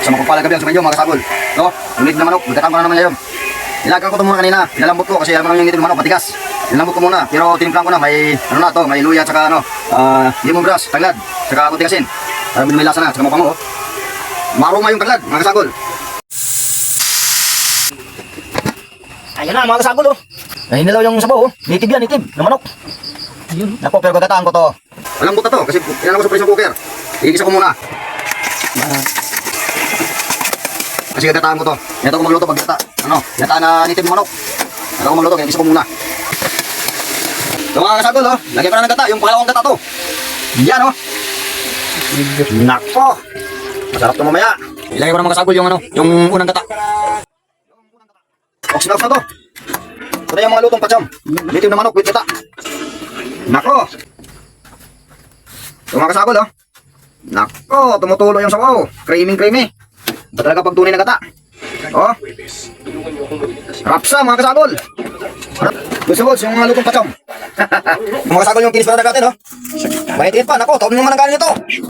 Sa mapagpalang gabi ang sa inyo mga kasagol. No? Ulit na manok, magkatang ko na naman ngayon. Nilagang ko ito muna kanina, nilalambot ko kasi alam mo naman yung ngiti ng manok, matigas. Nilalambot ko muna, pero tinimplang ko na, may ano na to, may luya at saka ano, lemongrass, taglad, saka kunting asin. May lasa na, saka mapango. Maruma yung taglad, mga kasagol. Ayan na mga kasagol oh. Ay nilaw yung sabaw oh, nitib yan, nitib, ng manok. Nako, pero gagataan ko to. Malambot na to, kasi inano ko sa pressure cooker. Igisa ko muna. Kasi gagataan ko to. Ito ko magluto pag gata. Ano? Gata na nitib manok. Ito ko magluto, kaya igisa ko muna. Ito mga kasagol oh. Lagyan ko na ng gata. Yung pangalawang gata to. Yan oh. Nako. Masarap to mamaya. Ilagay ko na mga kasagol yung ano, yung unang gata. Ox na to. Ito na yung mga lutong pacham. Nitib na manok with gata. Nako. Ito mga kasagol oh. Nako, tumutulo yung sabaw. Creamy. Ba talaga pag tunay na gata? Oh. Rapsa mga kasagol. Gusto yung mga lutong pacham. Mga kasagol yung kinis para nagatin oh. Mahit pa, nako, taon naman ang galing nito.